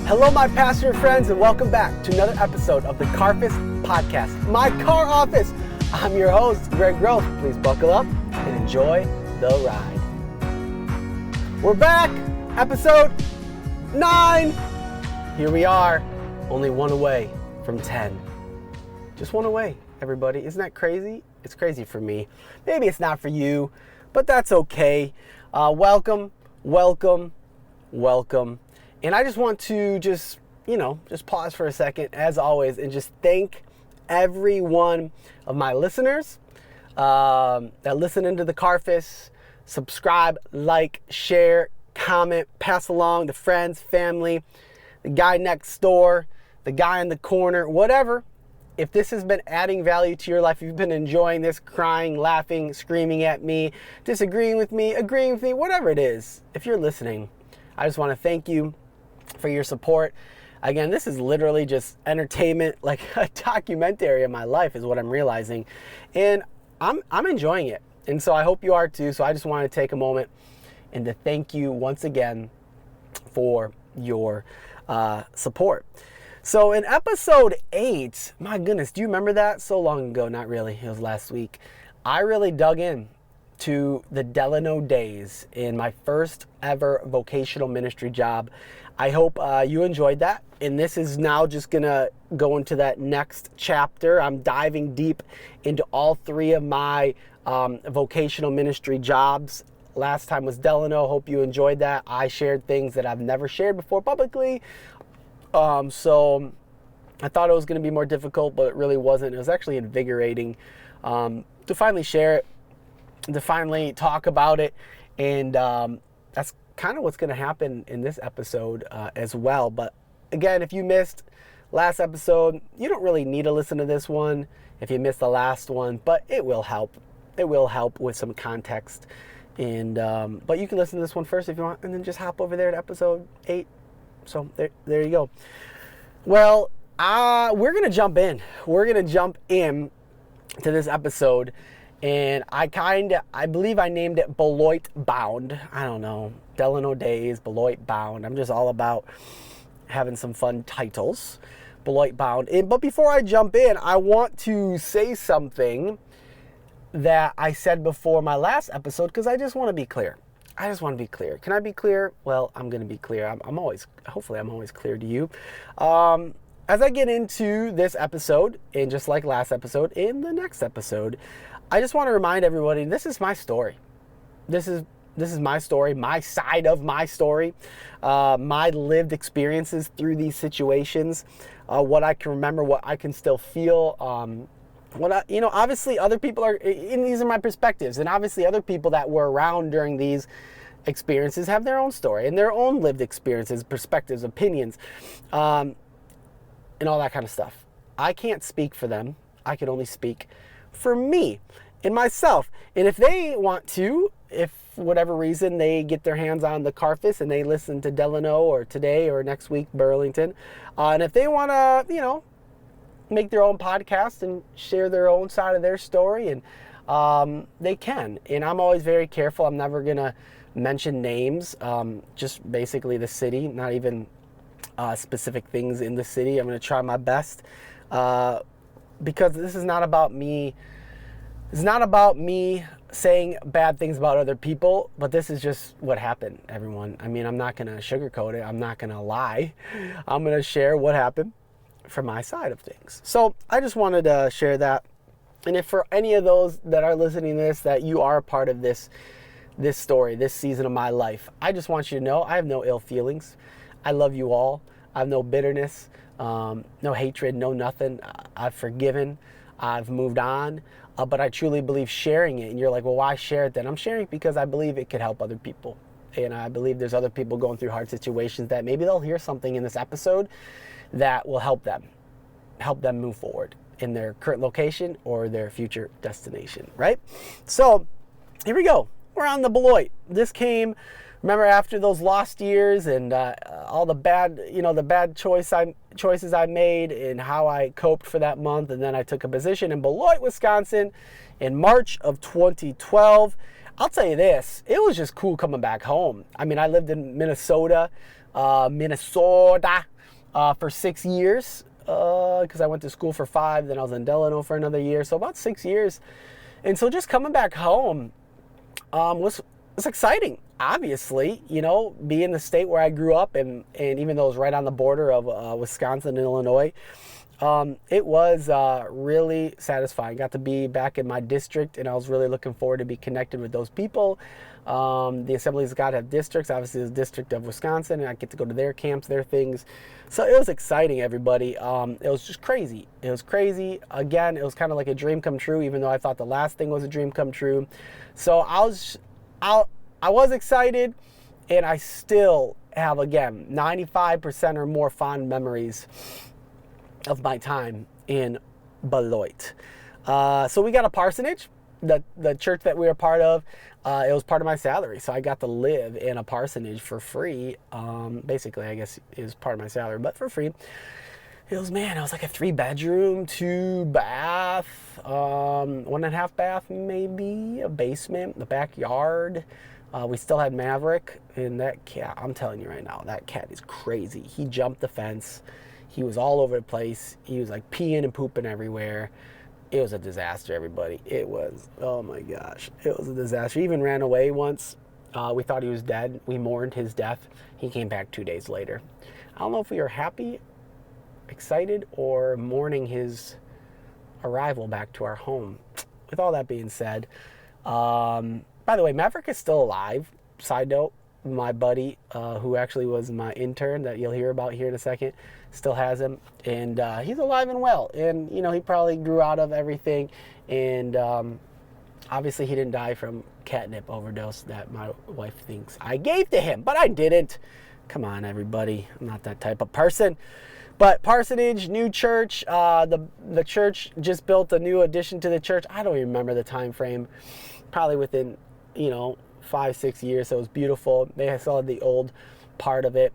Hello, my pastor friends, and welcome back to another episode of the Carffice Podcast, my car office. I'm your host, Greg Grove. Please buckle up and enjoy the ride. We're back, episode 9. Here we are, only one away from 10. Just one away, everybody. Isn't that crazy? It's crazy for me. Maybe it's not for you, but that's okay. Welcome. And I just want to just pause for a second, as always, and just thank every one of my listeners that listen into the Carffice. Subscribe, like, share, comment, pass along to friends, family, the guy next door, the guy in the corner, whatever. If this has been adding value to your life, if you've been enjoying this, crying, laughing, screaming at me, disagreeing with me, agreeing with me, whatever it is, if you're listening, I just want to thank you for your support. Again, this is literally just entertainment, like a documentary of my life is what I'm realizing. And I'm enjoying it. And so I hope you are too. So I just want to take a moment and to thank you once again for your support. So in episode 8, my goodness, do you remember that? So long ago, not really, it was last week. I really dug in to the Delano days in my first ever vocational ministry job. I hope you enjoyed that. And this is now just gonna go into that next chapter. I'm diving deep into all 3 of my vocational ministry jobs. Last time was Delano. Hope you enjoyed that. I shared things that I've never shared before publicly. So I thought it was going to be more difficult, but it really wasn't. It was actually invigorating to finally share it, to finally talk about it. And that's kind of what's going to happen in this episode as well. But again, if you missed last episode, you don't really need to listen to this one if you missed the last one, but it will help. It will help with some context. And but you can listen to this one first if you want, and then just hop over there to episode 8. So there you go. Well, we're going to jump in. We're going to jump in to this episode. And I believe I named it Beloit Bound. I don't know. Delano Days, Beloit Bound. I'm just all about having some fun titles. Beloit Bound. But before I jump in, I want to say something that I said before my last episode, because I just want to be clear. Can I be clear? Well, I'm going to be clear. Hopefully I'm always clear to you. As I get into this episode, and just like last episode, in the next episode, I just want to remind everybody, this is my story. This is my story, my side of my story, my lived experiences through these situations, what I can remember, what I can still feel, obviously other people and these are my perspectives, and obviously other people that were around during these experiences have their own story and their own lived experiences, perspectives, opinions, and all that kind of stuff. I can't speak for them. I can only speak for me and myself. And if they want to, if for whatever reason they get their hands on the Carffice and they listen to Delano or today or next week, Burlington, and if they want to, make their own podcast and share their own side of their story, and they can. And I'm always very careful. I'm never going to mention names, just basically the city, not even specific things in the city. I'm going to try my best because this is not about me. It's not about me saying bad things about other people, but this is just what happened, everyone. I mean, I'm not going to sugarcoat it. I'm not going to lie. I'm going to share what happened from my side of things. So I just wanted to share that. And if for any of those that are listening to this, that you are a part of this story, this season of my life, I just want you to know I have no ill feelings. I love you all. I have no bitterness, no hatred, no nothing. I've forgiven. I've moved on. But I truly believe sharing it. And you're like, well, why share it then? I'm sharing it because I believe it could help other people. And I believe there's other people going through hard situations that maybe they'll hear something in this episode that will help them move forward in their current location or their future destination, right? So here we go. We're on the Beloit. This came, remember, after those lost years and all the bad, choices I made and how I coped for that month. And then I took a position in Beloit, Wisconsin in March of 2012. I'll tell you this, it was just cool coming back home. I mean, I lived in Minnesota Minnesota for 6 years because I went to school for 5, then I was in Delano for another year, so about 6 years. And so just coming back home was exciting. Obviously, be in the state where I grew up, and even though it was right on the border of Wisconsin and Illinois, it was really satisfying. Got to be back in my district, and I was really looking forward to be connected with those people. The Assemblies of God have districts. Obviously, the District of Wisconsin, and I get to go to their camps, their things. So it was exciting, everybody. It was just crazy. It was crazy. Again, it was kind of like a dream come true, even though I thought the last thing was a dream come true. So I was excited, and I still have, again, 95% or more fond memories of my time in Beloit. So we got a parsonage. The church that we were part of, it was part of my salary. So I got to live in a parsonage for free. Basically, I guess it was part of my salary, but for free. It was like a 3-bedroom, 2-bath, 1.5 bath maybe, a basement, the backyard. We still had Maverick, and that cat, I'm telling you right now, that cat is crazy. He jumped the fence. He was all over the place. He was like peeing and pooping everywhere. It was a disaster, everybody. It was, oh my gosh, it was a disaster. He even ran away once. We thought he was dead. We mourned his death. He came back 2 days later. I don't know if we were happy, excited, or mourning his arrival back to our home. With all that being said, by the way, Maverick is still alive. Side note, my buddy, who actually was my intern that you'll hear about here in a second, still has him. And he's alive and well. And, he probably grew out of everything. And obviously he didn't die from catnip overdose that my wife thinks I gave to him. But I didn't. Come on, everybody. I'm not that type of person. But parsonage, new church. The church just built a new addition to the church. I don't even remember the time frame. Probably within 5-6 years. So it was beautiful. They still had the old part of the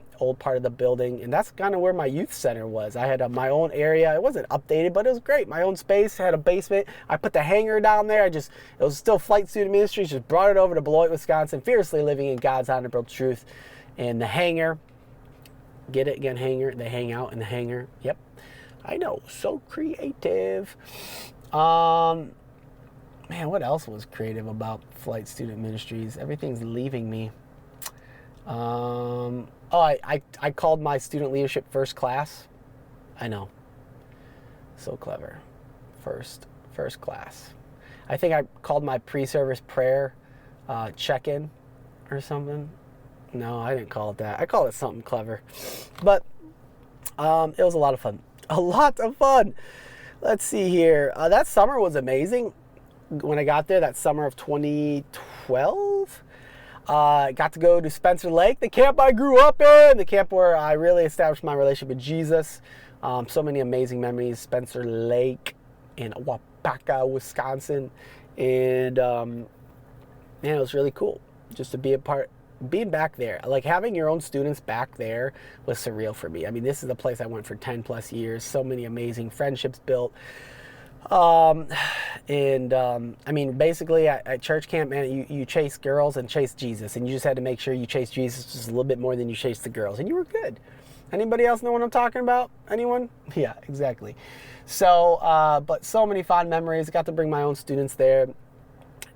building, and that's kind of where my youth center was. I had my own area. It wasn't updated, but it was great. My own space. I had a basement. I put the hangar down there. It was still Flight Student Ministries. Just brought it over to Beloit, Wisconsin. Fiercely living in God's honorable truth. And the hangar, get it again? Hangar. They hang out in the hangar. Yep, I know. So creative. Man, what else was creative about Flight Student Ministries? Everything's leaving me. I called my student leadership first class. I know. So clever. First class. I think I called my pre-service prayer check-in or something. No, I didn't call it that. I called it something clever. But it was a lot of fun. A lot of fun. Let's see here. That summer was amazing. When I got there, that summer of 2012, I got to go to Spencer Lake, the camp I grew up in, the camp where I really established my relationship with Jesus. So many amazing memories. Spencer Lake in Waupaca, Wisconsin. And man, it was really cool just to be being back there. Like having your own students back there was surreal for me. I mean, this is a place I went for 10 plus years. So many amazing friendships built. I mean, basically at church camp, man, you chase girls and chase Jesus, and you just had to make sure you chase Jesus just a little bit more than you chased the girls, and you were good. Anybody else know what I'm talking about? Anyone? Yeah, exactly. So, but so many fond memories. Got to bring my own students there,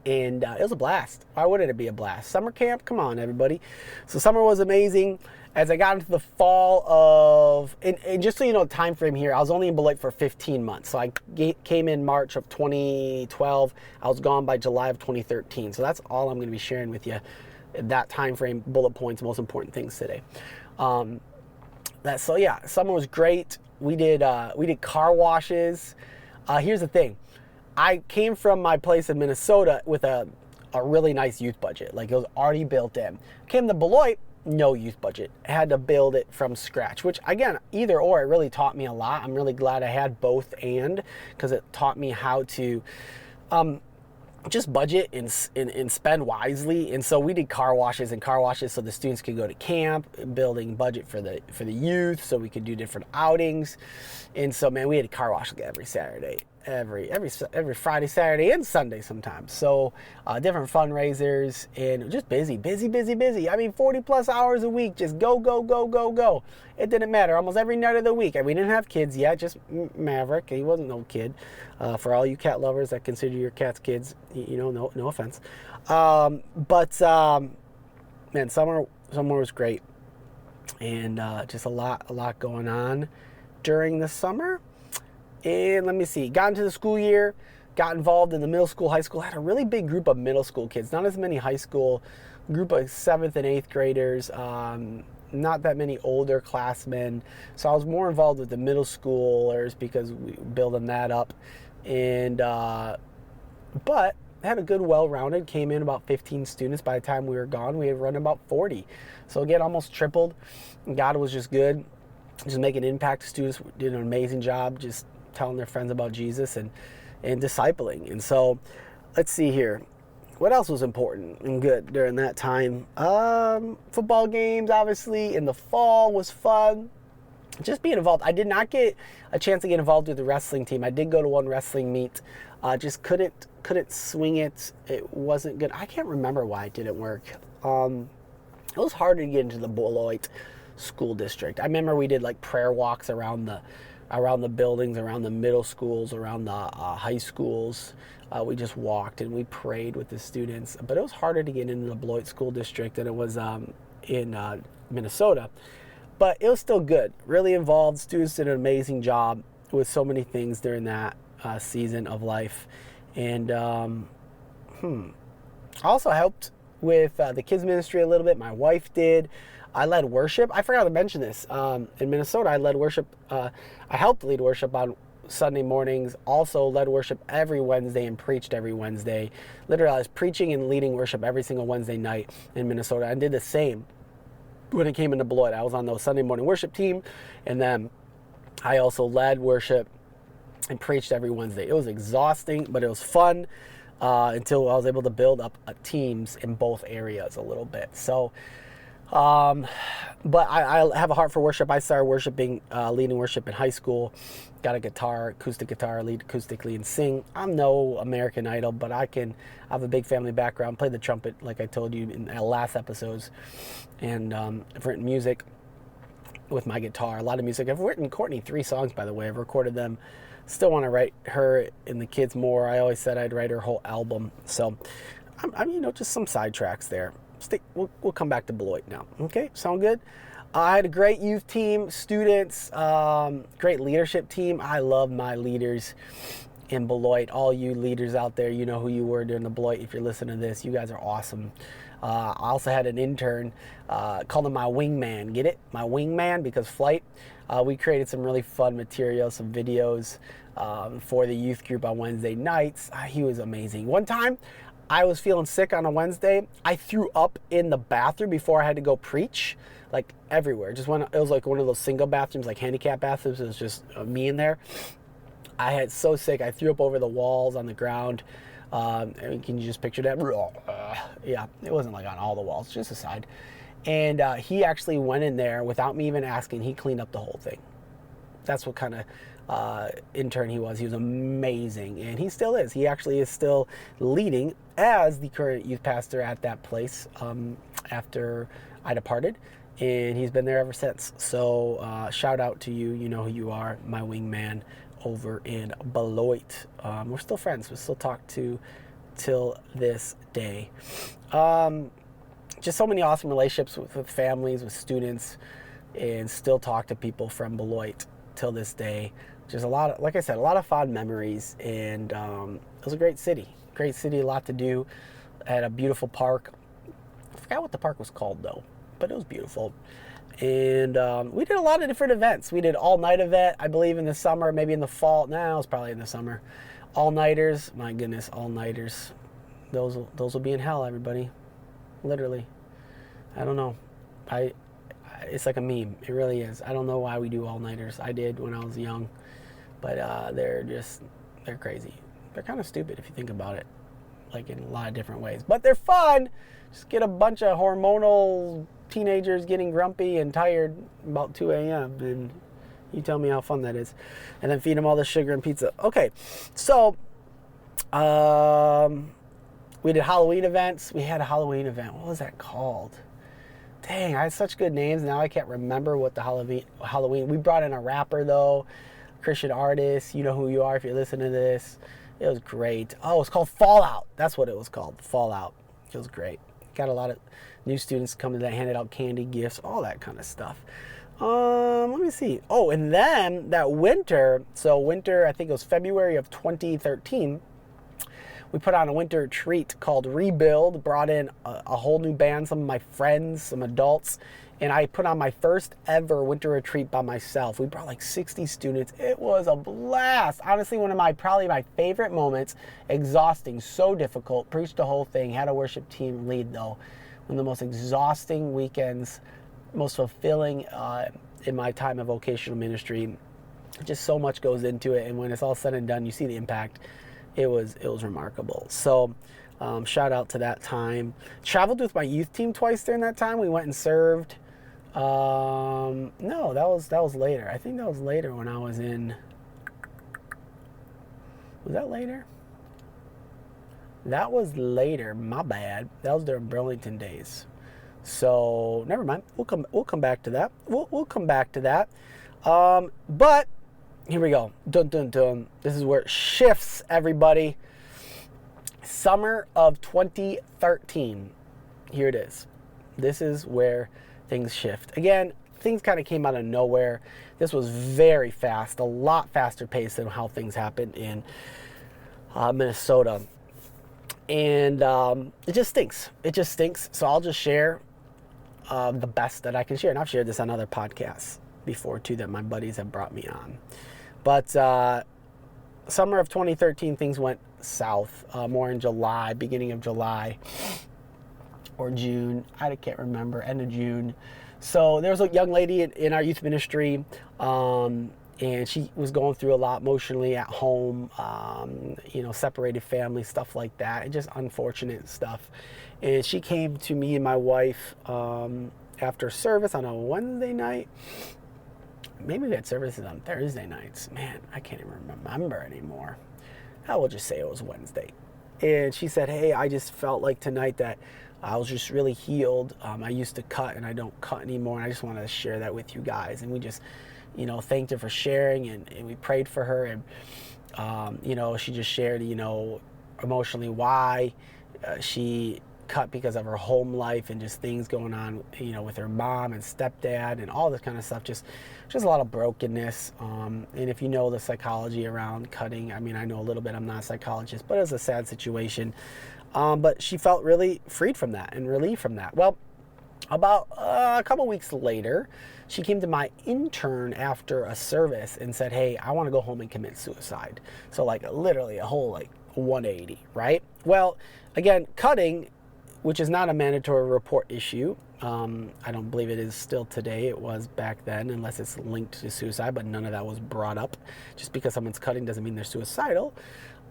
and it was a blast. Why wouldn't it be a blast? Summer camp, come on, everybody. So summer was amazing. As I got into the fall of, and just so you know the time frame here, I was only in Beloit for 15 months. So I came in March of 2012. I was gone by July of 2013. So that's all I'm going to be sharing with you. That time frame, bullet points, most important things today. So yeah, summer was great. We did car washes. Here's the thing. I came from my place in Minnesota with a really nice youth budget. Like it was already built in. Came to Beloit, no youth budget. I had to build it from scratch, which again, either or, it really taught me a lot. I'm really glad I had both and, because it taught me how to just budget and spend wisely. And so we did car washes so the students could go to camp, building budget for the youth so we could do different outings. And so, man, we had a car wash every Saturday. every Friday, Saturday, and Sunday sometimes. So different fundraisers, and just busy. I mean, 40 plus hours a week, just go. It didn't matter. Almost every night of the week. We didn't have kids yet, just Maverick. He wasn't no kid. For all you cat lovers that consider your cats kids, no offense. Man, summer was great, and just a lot going on during the summer. And let me see, got into the school year, got involved in the middle school, high school. Had a really big group of middle school kids, not as many high school, group of 7th and 8th graders, not that many older classmen. So I was more involved with the middle schoolers because we building that up. And but had a good, well-rounded, came in about 15 students. By the time we were gone, we had run about 40. So again, almost tripled. And God was just good, just making an impact. Students did an amazing job just telling their friends about Jesus and discipling. And so let's see here. What else was important and good during that time? Football games, obviously, in the fall was fun. Just being involved. I did not get a chance to get involved with the wrestling team. I did go to one wrestling meet. Just couldn't swing it. It wasn't good. I can't remember why it didn't work. It was hard to get into the Beloit school district. I remember we did like prayer walks around the buildings, around the middle schools, around the high schools. We just walked and we prayed with the students. But it was harder to get into the Beloit school district than it was in Minnesota. But it was still good. Really involved. Students did an amazing job with so many things during that season of life. And I also helped with the kids ministry a little bit. My wife did. I led worship. I forgot to mention this. In Minnesota, I led worship. I helped lead worship on Sunday mornings. Also led worship every Wednesday and preached every Wednesday. Literally, I was preaching and leading worship every single Wednesday night in Minnesota. And did the same when it came into Beloit. I was on the Sunday morning worship team. And then I also led worship and preached every Wednesday. It was exhausting, but it was fun until I was able to build up teams in both areas a little bit. So, but I have a heart for worship. I started worshiping, leading worship in high school. Got a guitar, acoustic guitar, lead acoustically and sing. I'm no American Idol, but I have a big family background. Played the trumpet, like I told you in the last episodes, and I've written music with my guitar. A lot of music. I've written Courtney 3 songs, by the way. I've recorded them. Still want to write her and the kids more. I always said I'd write her whole album. So, I'm just some sidetracks there. We'll come back to Beloit now. Okay, sound good? I had a great youth team, students, great leadership team. I love my leaders in Beloit. All you leaders out there, you know who you were during the Beloit. If you're listening to this, you guys are awesome. I also had an intern, called him my wingman. Get it? My wingman, because flight. We created some really fun material, some videos for the youth group on Wednesday nights. He was amazing. One time, I was feeling sick on a Wednesday. I threw up in the bathroom before I had to go preach, like everywhere. It was like one of those single bathrooms, like handicap bathrooms. It was just me in there. I had so sick. I threw up over the walls, on the ground. Can you just picture that? Yeah, it wasn't like on all the walls, just a side. And he actually went in there without me even asking. He cleaned up the whole thing. That's what kind of intern he was. He was amazing, and he still is. He actually is still leading as the current youth pastor at that place after I departed, and he's been there ever since. So shout out to you. You know who you are, my wingman over in Beloit. We're still friends. We still talk to till this day. Just so many awesome relationships with families, with students, and still talk to people from Beloit till this day. Just a lot of, like I said, a lot of fond memories, and it was a great city, a lot to do. Had a beautiful park. I forgot what the park was called though, but it was beautiful. And we did a lot of different events. We did all-night event, I believe, in the summer, maybe in the fall. No, it was probably in the summer. All-nighters, my goodness, all-nighters. Those will be in hell, everybody. Literally. I don't know. It's like a meme. It really is. I don't know why we do all-nighters. I did when I was young. But they're crazy. They're kind of stupid if you think about it, like in a lot of different ways. But they're fun. Just get a bunch of hormonal teenagers getting grumpy and tired about 2 a.m. and You tell me how fun that is. And then feed them all the sugar and pizza. Okay, so we did Halloween events. We had a Halloween event. What was that called? Dang, I had such good names. Now I can't remember what the Halloween. We brought in a rapper, though. Christian artist. You know who you are if you're listening to this. It was great. Oh, it was called Fallout. That's what it was called. Fallout. It was great. Got a lot of new students coming that handed out candy, gifts, all that kind of stuff. Let me see. Oh, and then that winter, I think it was February of 2013, we put on a winter retreat called Rebuild, brought in a whole new band, some of my friends, some adults, and I put on my first ever winter retreat by myself. We brought like 60 students. It was a blast. Honestly, probably my favorite moments. Exhausting, so difficult. Preached the whole thing. Had a worship team lead though. One of the most exhausting weekends, most fulfilling in my time of vocational ministry. Just so much goes into it, and when it's all said and done, you see the impact. It was remarkable. So shout out to that time. Traveled with my youth team twice during that time. We went and served. No, that was later. I think that was later when I was in. Was that later? That was later. My bad. That was during Burlington days. So never mind. We'll come back to that. We'll come back to that. But here we go. Dun dun dun. This is where it shifts, everybody. Summer of 2013. Here it is. This is where things shift. Again, things kind of came out of nowhere. This was very fast, a lot faster pace than how things happened in Minnesota. And it just stinks. It just stinks. So I'll just share the best that I can share. And I've shared this on other podcasts before too that my buddies have brought me on. But summer of 2013, things went south, more in July, beginning of July or June. I can't remember, end of June. So there was a young lady in our youth ministry, and she was going through a lot emotionally at home, separated family, stuff like that, and just unfortunate stuff. And she came to me and my wife after service on a Wednesday night. Maybe we had services on Thursday nights. Man, I can't even remember anymore. I will just say it was Wednesday. And she said, hey, I just felt like tonight that I was just really healed. I used to cut and I don't cut anymore. And I just wanted to share that with you guys. And we just, thanked her for sharing and we prayed for her. And, she just shared, emotionally why she cut because of her home life and just things going on, with her mom and stepdad and all this kind of stuff. Just a lot of brokenness. And if you know the psychology around cutting, I mean, I know a little bit. I'm not a psychologist, but it was a sad situation. But she felt really freed from that and relieved from that. Well, about a couple weeks later, she came to my intern after a service and said, hey, I want to go home and commit suicide. So literally a whole 180, right? Well, again, cutting, which is not a mandatory report issue. I don't believe it is still today. It was back then, unless it's linked to suicide, but none of that was brought up. Just because someone's cutting doesn't mean they're suicidal.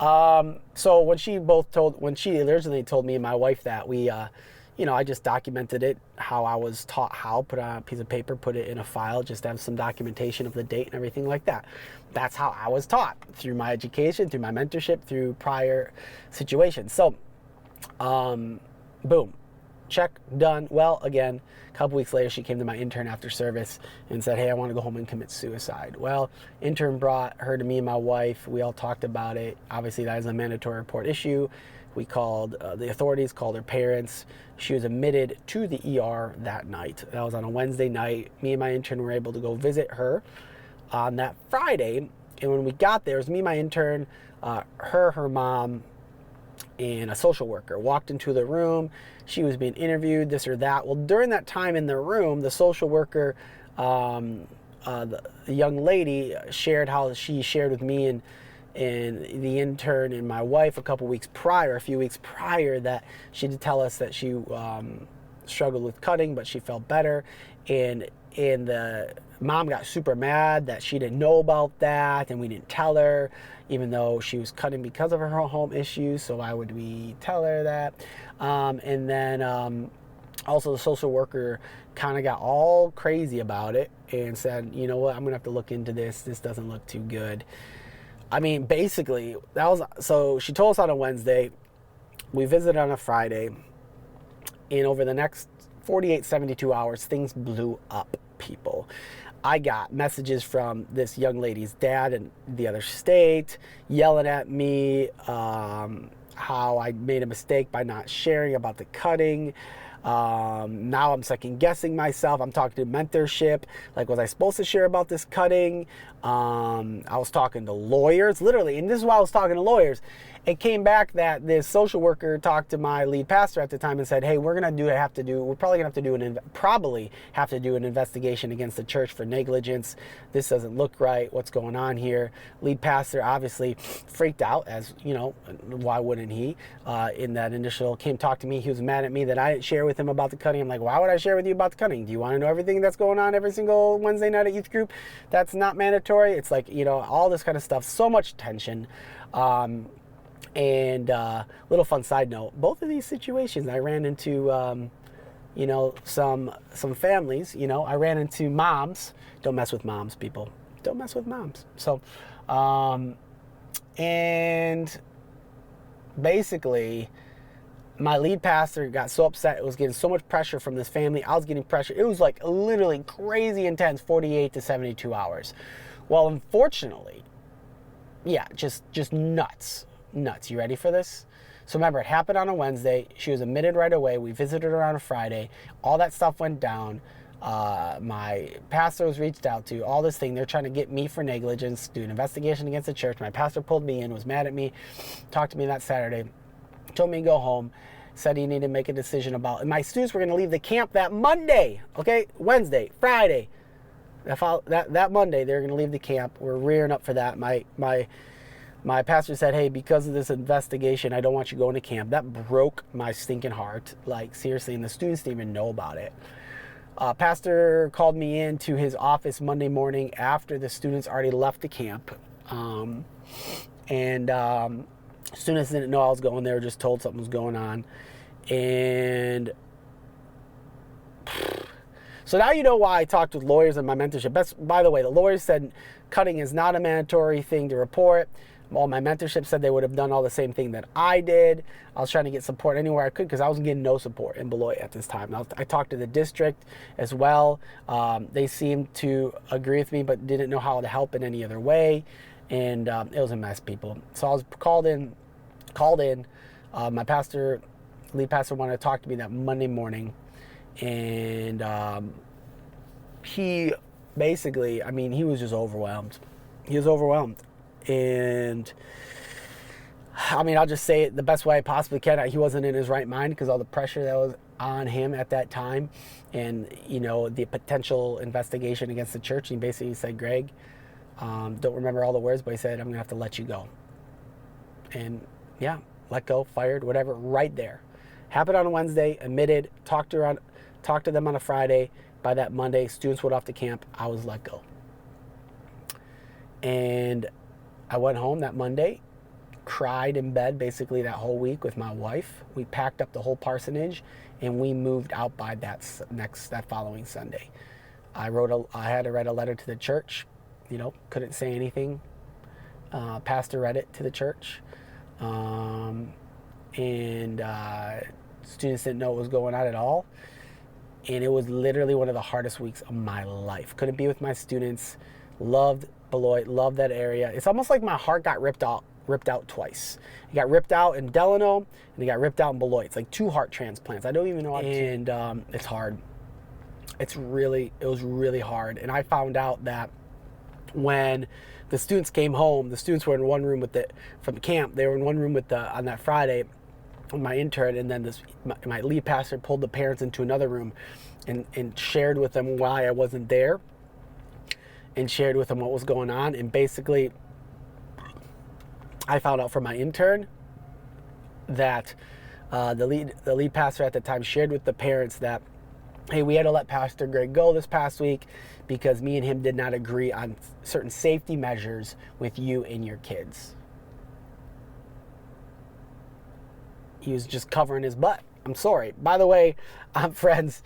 So when she originally told me and my wife that, we, I just documented it, how I was taught how, put it on a piece of paper, put it in a file, just to have some documentation of the date and everything like that. That's how I was taught, through my education, through my mentorship, through prior situations. So, boom, check, done. Well, again, a couple weeks later, she came to my intern after service and said, hey, I want to go home and commit suicide. Well, intern brought her to me and my wife. We all talked about it. Obviously, that is a mandatory report issue. We called the authorities, called her parents. She was admitted to the ER that night. That was on a Wednesday night. Me and my intern were able to go visit her on that Friday. And when we got there, it was me, my intern, her mom, and a social worker walked into the room. She was being interviewed, this or that. Well, during that time in the room, the social worker, the young lady, shared how she shared with me and the intern and my wife a few weeks prior, that she did tell us that she struggled with cutting, but she felt better. And the mom got super mad that she didn't know about that and we didn't tell her, even though she was cutting because of her home issues. So why would we tell her that? And then also the social worker kind of got all crazy about it and said, you know what, I'm going to have to look into this. This doesn't look too good. I mean, basically, so she told us on a Wednesday. We visited on a Friday. And over the next 48, 72 hours, things blew up, people. I got messages from this young lady's dad in the other state yelling at me how I made a mistake by not sharing about the cutting. Now I'm second guessing myself. I'm talking to mentorship. Like, was I supposed to share about this cutting? I was talking to lawyers, literally. And this is why I was talking to lawyers. It came back that this social worker talked to my lead pastor at the time and said, hey, we're probably gonna have to do an investigation against the church for negligence. This doesn't look right. What's going on here? Lead pastor obviously freaked out, as you know, why wouldn't he? In that initial came talk to me, he was mad at me that I didn't share with him about the cutting. I'm like, why would I share with you about the cutting? Do you want to know everything that's going on every single Wednesday night at youth group? That's not mandatory. It's like, you know, all this kind of stuff, so much tension. And little fun side note, both of these situations I ran into, you know, some families, you know, I ran into moms. Don't mess with moms, people. Don't mess with moms. So, and basically my lead pastor got so upset. It was getting so much pressure from this family. I was getting pressure. It was like literally crazy intense, 48 to 72 hours. Well, unfortunately, yeah, just nuts. You ready for this? So remember, it happened on a Wednesday. She was admitted right away. We visited her on a Friday. All that stuff went down. My pastor was reached out to. All this thing. They're trying to get me for negligence, do an investigation against the church. My pastor pulled me in, was mad at me, talked to me that Saturday, told me to go home, said he needed to make a decision about. And my students were going to leave the camp that Monday. Okay, Wednesday, Friday. That Monday, they're going to leave the camp. We're rearing up for that. My pastor said, hey, because of this investigation, I don't want you going to camp. That broke my stinking heart. Like, seriously, and the students didn't even know about it. Pastor called me into his office Monday morning after the students already left the camp. Students didn't know I was going there, just told something was going on. And so now you know why I talked with lawyers in my mentorship. By the way, the lawyers said cutting is not a mandatory thing to report. All my mentorship said they would have done all the same thing that I did. I was trying to get support anywhere I could because I was getting no support in Beloit at this time. I talked to the district as well. They seemed to agree with me but didn't know how to help in any other way. And it was a mess, people. So I was called in. My lead pastor wanted to talk to me that Monday morning. And he basically, I mean, he was just overwhelmed. He was overwhelmed. And I mean, I'll just say it the best way I possibly can. He wasn't in his right mind because all the pressure that was on him at that time and, you know, the potential investigation against the church. And he basically said, Greg, don't remember all the words, but he said, I'm going to have to let you go. And yeah, let go, fired, whatever, right there. Happened on a Wednesday, admitted, talked to them on a Friday. By that Monday, students went off to camp. I was let go. And I went home that Monday, cried in bed basically that whole week with my wife. We packed up the whole parsonage and we moved out by that following Sunday. I had to write a letter to the church, you know, couldn't say anything. Pastor read it to the church. Students didn't know what was going on at all. And it was literally one of the hardest weeks of my life. Couldn't be with my students. Loved Beloit, loved that area. It's almost like my heart got ripped out twice. It got ripped out in Delano and it got ripped out in Beloit. It's like 2 heart transplants. I don't even know how to. And it's hard. It was really hard. And I found out that when the students came home, the students were in one room from camp. They were in one room on that Friday, my intern, and then my lead pastor pulled the parents into another room and shared with them why I wasn't there and shared with them what was going on. And basically, I found out from my intern that the lead pastor at the time shared with the parents that, hey, we had to let Pastor Greg go this past week because me and him did not agree on certain safety measures with you and your kids. He was just covering his butt. I'm sorry. By the way, I'm friends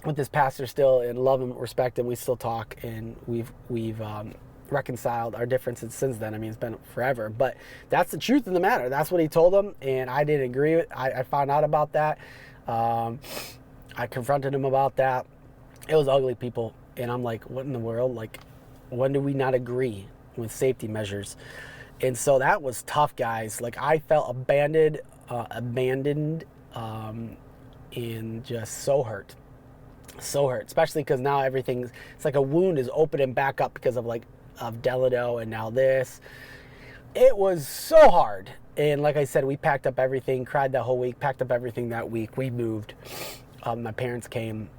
with this pastor still and love him, respect him. We still talk, and we've reconciled our differences since then. I mean, it's been forever, but that's the truth of the matter. That's what he told him, and I didn't agree with. I found out about that. I confronted him about that. It was ugly, people, and I'm like, what in the world? Like, when do we not agree with safety measures? And so that was tough, guys. Like, I felt abandoned, and just so hurt, especially because now it's like a wound is opening back up because of Delano and now this. It was so hard. And like I said, we packed up everything, cried that whole week, packed up everything that week. We moved. My parents came,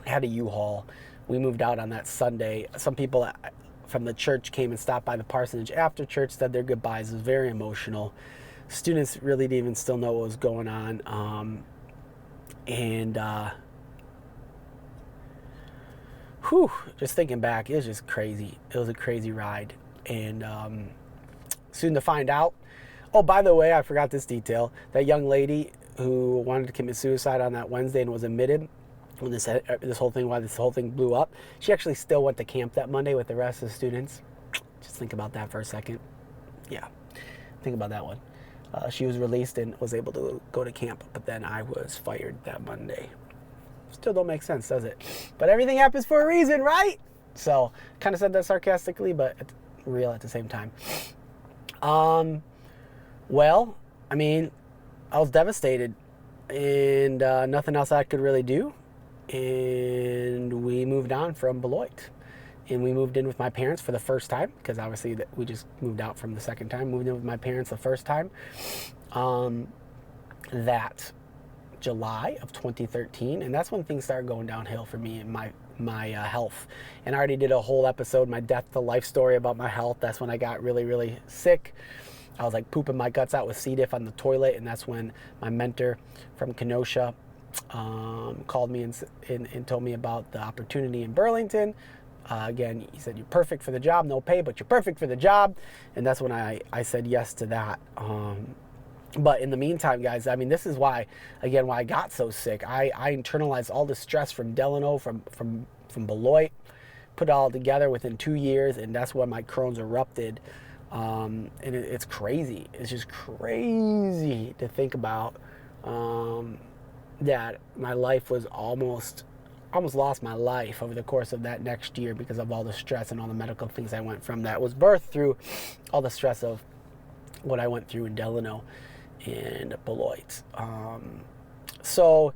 had a U-Haul. We moved out on that Sunday. Some people from the church came and stopped by the parsonage after church, said their goodbyes. It was very emotional. Students really didn't even still know what was going on. Just thinking back, it was just crazy. It was a crazy ride. And soon to find out. Oh, by the way, I forgot this detail. That young lady who wanted to commit suicide on that Wednesday and was admitted when this whole thing blew up, she actually still went to camp that Monday with the rest of the students. Just think about that for a second. Yeah, think about that one. She was released and was able to go to camp, but then I was fired that Monday. Still don't make sense, does it? But everything happens for a reason, right? So, kind of said that sarcastically, but it's real at the same time. Well, I mean, I was devastated, and nothing else I could really do. And we moved on from Beloit. And we moved in with my parents for the first time, because obviously we just moved out from the second time. Moved in with my parents the first time. That July of 2013, and that's when things started going downhill for me and my health. And I already did a whole episode, my death to life story about my health. That's when I got really, really sick. I was like pooping my guts out with C. diff on the toilet, and that's when my mentor from Kenosha called me and told me about the opportunity in Burlington. Again, he said, you're perfect for the job, no pay, but you're perfect for the job. And that's when I said yes to that. But in the meantime, guys, I mean, this is why I got so sick. I internalized all the stress from Delano, from Beloit, put it all together within 2 years, and that's when my Crohn's erupted. And it's crazy. It's just crazy to think about that my life was almost lost my life over the course of that next year because of all the stress and all the medical things I went from that was birthed through all the stress of what I went through in Delano and Beloit. So,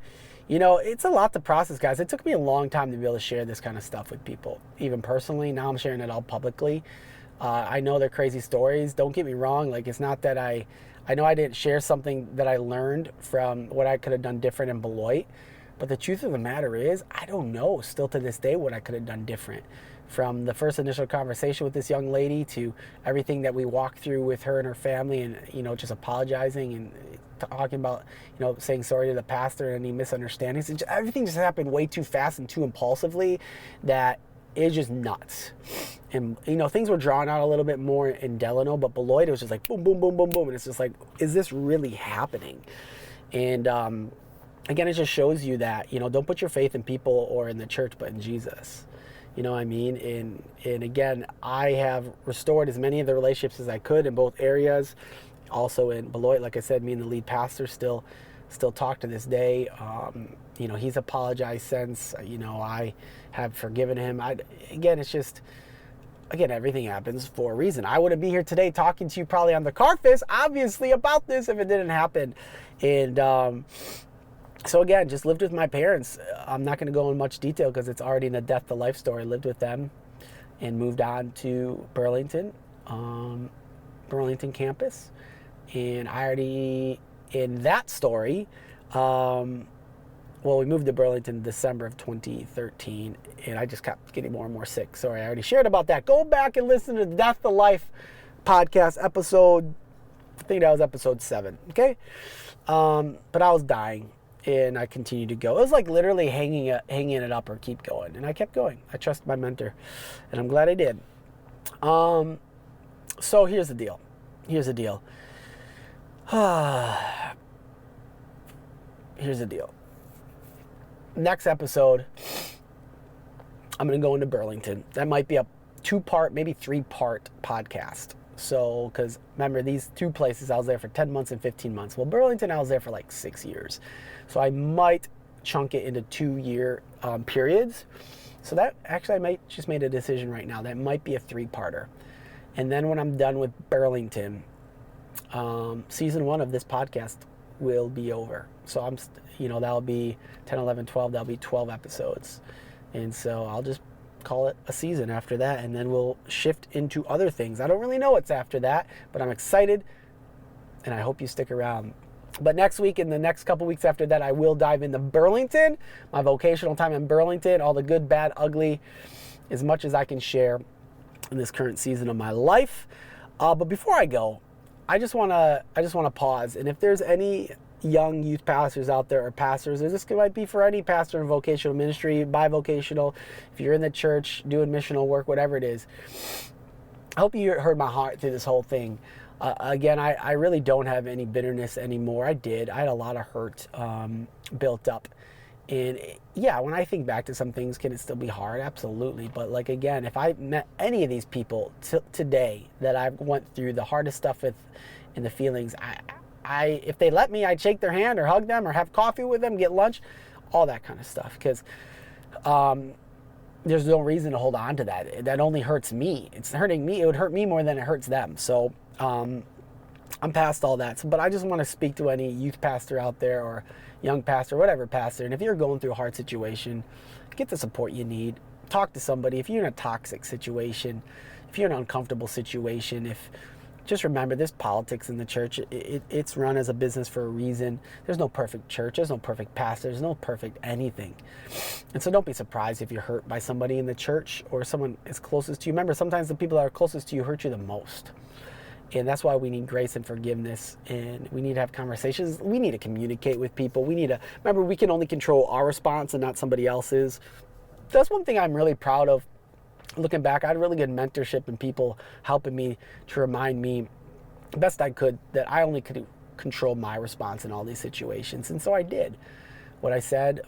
it's a lot to process, guys. It took me a long time to be able to share this kind of stuff with people, even personally. Now I'm sharing it all publicly. I know they're crazy stories. Don't get me wrong. Like, it's not that I know I didn't share something that I learned from what I could have done different in Beloit. But the truth of the matter is, I don't know still to this day what I could have done different. From the first initial conversation with this young lady to everything that we walked through with her and her family, and, just apologizing and talking about, saying sorry to the pastor and any misunderstandings. And everything just happened way too fast and too impulsively that it's just nuts. And, things were drawn out a little bit more in Delano, but Beloit, it was just like boom, boom, boom, boom, boom. And it's just like, is this really happening? And, again, it just shows you that, don't put your faith in people or in the church, but in Jesus. You know what I mean? And again, I have restored as many of the relationships as I could in both areas. Also in Beloit, like I said, me and the lead pastor still talk to this day. He's apologized since. I have forgiven him. Everything happens for a reason. I wouldn't be here today talking to you probably on the Carffice, obviously, about this if it didn't happen. And so again, just lived with my parents. I'm not going to go in much detail because it's already in the death to life story. Lived with them and moved on to Burlington campus. And I already, in that story, we moved to Burlington in December of 2013, and I just kept getting more and more sick. Sorry, I already shared about that. Go back and listen to the Death to Life podcast episode. I think that was episode 7, okay? But I was dying. And I continued to go. It was like literally hanging it up or keep going. And I kept going. I trust my mentor. And I'm glad I did. So here's the deal. Here's the deal. next episode, I'm going to go into Burlington. That might be a 2-part, maybe 3-part podcast. So, because remember, these 2 places, I was there for 10 months and 15 months. Well, Burlington, I was there for like 6 years. So I might chunk it into 2-year periods. So that actually, I might just made a decision right now. That might be a 3-parter. And then when I'm done with Burlington, season 1 of this podcast will be over. So that'll be 10, 11, 12, that'll be 12 episodes. And so I'll just call it a season after that, and then we'll shift into other things. I don't really know what's after that, but I'm excited, and I hope you stick around. But next week and the next couple weeks after that, I will dive into Burlington, my vocational time in Burlington, all the good, bad, ugly, as much as I can share in this current season of my life. But before I go, I just want to pause, and if there's any young youth pastors out there, or pastors, or this might be for any pastor in vocational ministry, bivocational, if you're in the church doing missional work, whatever it is, I hope you heard my heart through this whole thing. Again, I really don't have any bitterness anymore. I had a lot of hurt built up. And yeah, when I think back to some things, can it still be hard? Absolutely. But like, again, if I met any of these people today that I went through the hardest stuff with, and the feelings, if they let me, I'd shake their hand or hug them or have coffee with them, get lunch, all that kind of stuff. Because there's no reason to hold on to that. That only hurts me. It's hurting me. It would hurt me more than it hurts them. So I'm past all that. But I just want to speak to any youth pastor out there, or young pastor, whatever pastor. And if you're going through a hard situation, get the support you need. Talk to somebody. If you're in a toxic situation, if you're in an uncomfortable situation, just remember, there's politics in the church. It's run as a business for a reason. There's no perfect church. There's no perfect pastor. There's no perfect anything. And so don't be surprised if you're hurt by somebody in the church or someone is closest to you. Remember, sometimes the people that are closest to you hurt you the most. And that's why we need grace and forgiveness, and we need to have conversations. We need to communicate with people. Remember, we can only control our response and not somebody else's. That's one thing I'm really proud of. Looking back, I had really good mentorship and people helping me to remind me the best I could that I only could control my response in all these situations. And so I did what I said,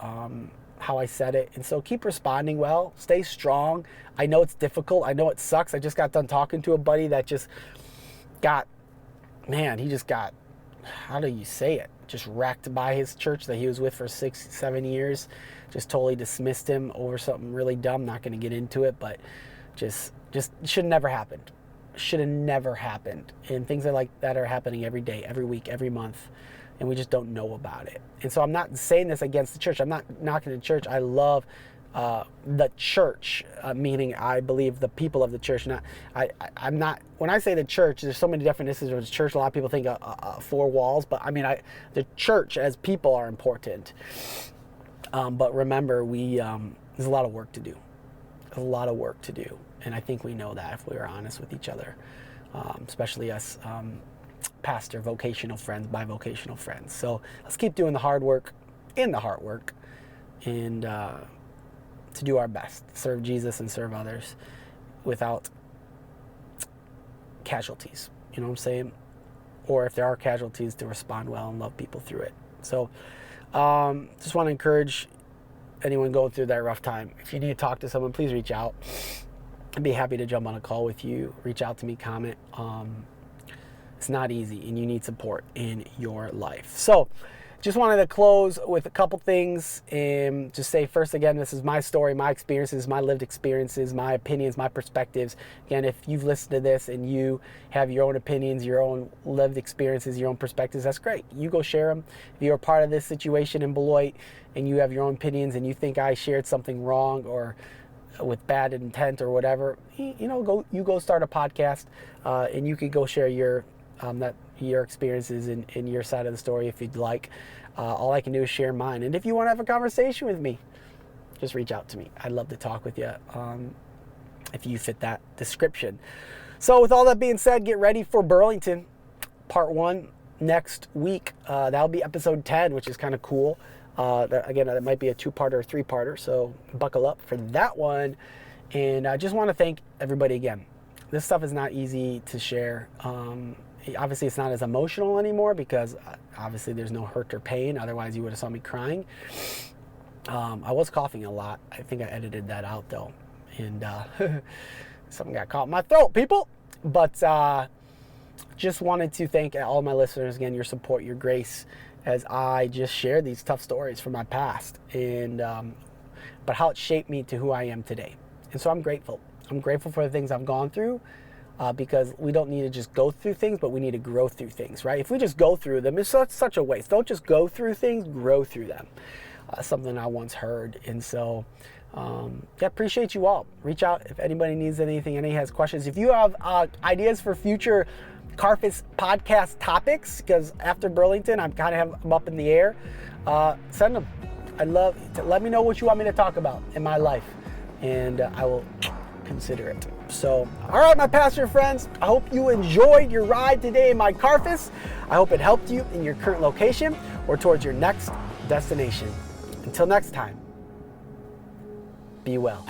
how I said it. And so keep responding well, stay strong. I know it's difficult. I know it sucks. I just got done talking to a buddy that just got, how do you say it? Just wrecked by his church that he was with for 6-7 years. Just totally dismissed him over something really dumb. Not going to get into it, but just should have never happened. Should have never happened. And things like that are happening every day, every week, every month, and we just don't know about it. And so I'm not saying this against the church. I'm not knocking the church. I love the church, meaning I believe the people of the church. I'm not. When I say the church, there's so many definitions of the church. A lot of people think 4 walls, but I mean, the church as people are important. But remember, there's a lot of work to do. A lot of work to do, and I think we know that if we are honest with each other, especially us pastor, vocational friends, bivocational friends. So let's keep doing the hard work and the heart work, and to do our best, serve Jesus and serve others without casualties. You know what I'm saying? Or if there are casualties, to respond well and love people through it. So just want to encourage anyone going through that rough time. If you need to talk to someone, please reach out. I'd be happy to jump on a call with you. Reach out to me, comment. It's not easy, and you need support in your life. So just wanted to close with a couple things and just say, first, again, this is my story, my experiences, my lived experiences, my opinions, my perspectives. Again, if you've listened to this and you have your own opinions, your own lived experiences, your own perspectives, that's great. You go share them. If you're a part of this situation in Beloit and you have your own opinions and you think I shared something wrong or with bad intent or whatever, go start a podcast, and you could go share your experiences in your side of the story if you'd like. All I can do is share mine. And if you want to have a conversation with me, just reach out to me. I'd love to talk with you if you fit that description. So with all that being said, get ready for Burlington, part 1 next week. That'll be episode 10, which is kind of cool. That might be a 2-parter or 3-parter, so buckle up for that one. And I just want to thank everybody again. This stuff is not easy to share. Obviously, it's not as emotional anymore because obviously there's no hurt or pain. Otherwise, you would have saw me crying. I was coughing a lot. I think I edited that out though. And something got caught in my throat, people. But just wanted to thank all my listeners again, your support, your grace, as I just share these tough stories from my past, and but how it shaped me to who I am today. And so I'm grateful. I'm grateful for the things I've gone through, because we don't need to just go through things, but we need to grow through things, right? If we just go through them, it's such a waste. Don't just go through things, grow through them. Something I once heard. And so appreciate you all. Reach out if anybody needs anything, any has questions. If you have ideas for future Carffice Podcast topics, because after Burlington, I'm kind of have them up in the air, send them. I'd love to let me know what you want me to talk about in my life, and I will consider it. So, all right, my pastor friends, I hope you enjoyed your ride today in my Carffice. I hope it helped you in your current location or towards your next destination. Until next time, be well.